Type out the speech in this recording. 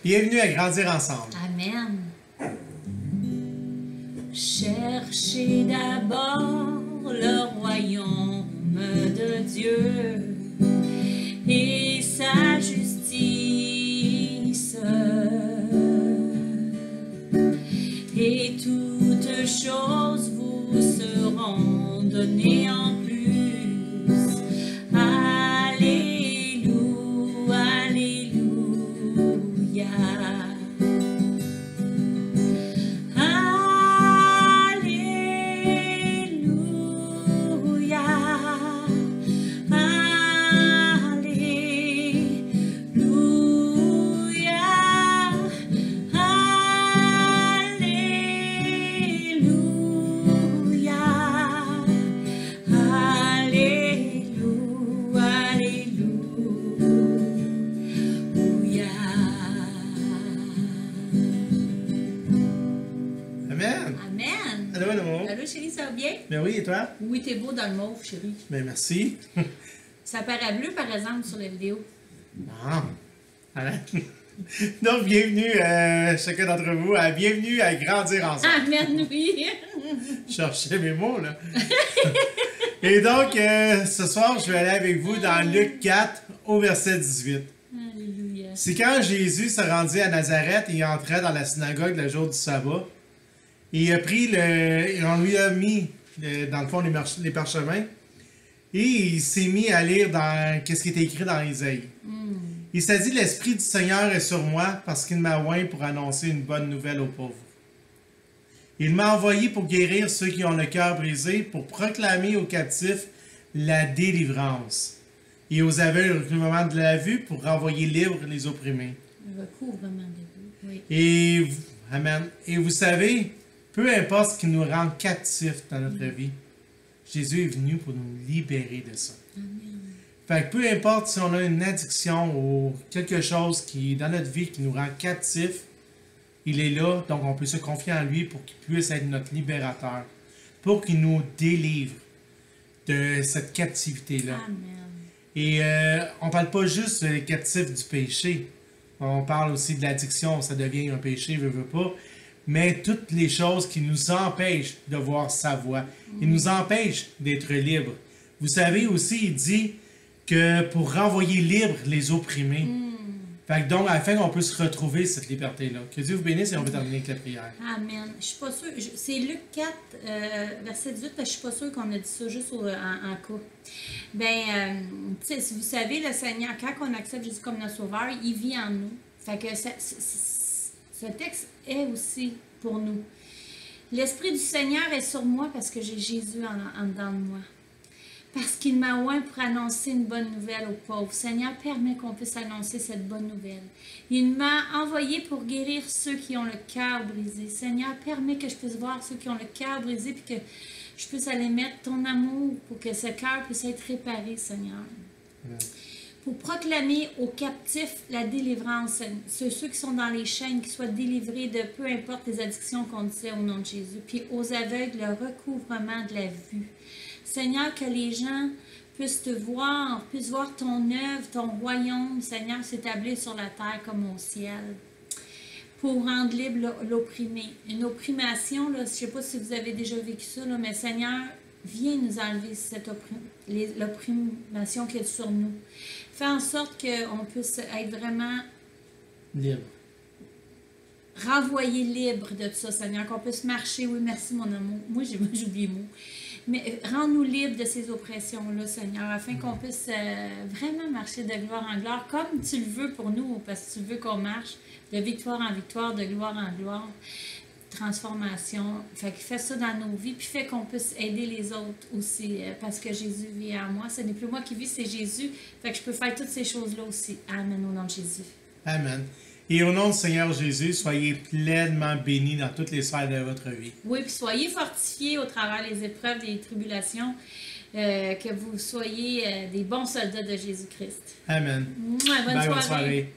Bienvenue à Grandir ensemble. Amen. Cherchez d'abord le royaume de Dieu et sa justice, et toutes choses vous seront données en plus. Alléluia, Alléluia. Allô, chérie, ça va bien? Ben oui, et toi? Oui, t'es beau dans le mauve, chérie. Ben merci. Ça paraît bleu, par exemple, sur la vidéo. Ah. Voilà. Donc, bienvenue, chacun d'entre vous, bienvenue à Grandir ensemble. Amen, oui. Je cherchais mes mots, là. Et donc, ce soir, je vais aller avec vous dans Luc 4, au verset 18. Alléluia. C'est quand Jésus se rendit à Nazareth et il entrait dans la synagogue le jour du sabbat. Et il a pris on lui a mis, dans le fond, les parchemins. Et il s'est mis à lire qu'est-ce qui était écrit dans Isaïe. Il s'est dit, l'Esprit du Seigneur est sur moi parce qu'il m'a oint pour annoncer une bonne nouvelle aux pauvres. Il m'a envoyé pour guérir ceux qui ont le cœur brisé, pour proclamer aux captifs la délivrance. Et aux aveugles le recouvrement de la vue, pour renvoyer libres les opprimés. Le recouvrement de la vue, oui. Et, amen. Et vous savez, peu importe ce qui nous rend captifs dans notre vie, Jésus est venu pour nous libérer de ça. Amen. Fait que peu importe si on a une addiction ou quelque chose qui dans notre vie qui nous rend captifs, il est là, donc on peut se confier en lui pour qu'il puisse être notre libérateur, pour qu'il nous délivre de cette captivité-là. Amen. Et on parle pas juste des captifs du péché, on parle aussi de l'addiction, ça devient un péché, veut pas. Mais toutes les choses qui nous empêchent de voir sa voix, il nous empêche d'être libres. Vous savez aussi, il dit que pour renvoyer libres les opprimés. Fait que donc, afin qu'on puisse retrouver cette liberté-là. Que Dieu vous bénisse et on va terminer avec la prière. Amen. Je suis pas sûre. C'est Luc 4, verset 18, parce que je suis pas sûre qu'on a dit ça juste en cas. Ben, tu sais, vous savez, le Seigneur, quand on accepte Jésus comme notre sauveur, il vit en nous. Fait que ce texte est aussi pour nous. L'Esprit du Seigneur est sur moi parce que j'ai Jésus en dedans de moi. Parce qu'il m'a oint pour annoncer une bonne nouvelle aux pauvres. Seigneur, permet qu'on puisse annoncer cette bonne nouvelle. Il m'a envoyé pour guérir ceux qui ont le cœur brisé. Seigneur, permet que je puisse voir ceux qui ont le cœur brisé puis que je puisse aller mettre ton amour pour que ce cœur puisse être réparé, Seigneur. Amen. Pour proclamer aux captifs la délivrance, ceux qui sont dans les chaînes, qui soient délivrés de peu importe les addictions qu'on disait au nom de Jésus, puis aux aveugles, le recouvrement de la vue. Seigneur, que les gens puissent te voir, puissent voir ton œuvre, ton royaume, Seigneur, s'établir sur la terre comme au ciel, pour rendre libre l'opprimé. Une opprimation, là, je ne sais pas si vous avez déjà vécu ça, là, mais Seigneur, viens nous enlever cette l'opprimation qui est sur nous. Fais en sorte qu'on puisse être vraiment libre. Renvoyer libre de tout ça, Seigneur, qu'on puisse marcher. Oui, merci mon amour. Moi, j'ai oublié le mot. Mais rends-nous libres de ces oppressions-là, Seigneur, afin qu'on puisse vraiment marcher de gloire en gloire, comme tu le veux pour nous, parce que tu veux qu'on marche de victoire en victoire, de gloire en gloire. Transformation. Fait que fais ça dans nos vies, puis fais qu'on puisse aider les autres aussi, parce que Jésus vit en moi. Ce n'est plus moi qui vis, c'est Jésus. Fait que je peux faire toutes ces choses-là aussi. Amen, au nom de Jésus. Amen. Et au nom du Seigneur Jésus, soyez pleinement bénis dans toutes les sphères de votre vie. Oui, puis soyez fortifiés au travers des épreuves, des tribulations, que vous soyez des bons soldats de Jésus-Christ. Amen. Bonne soirée.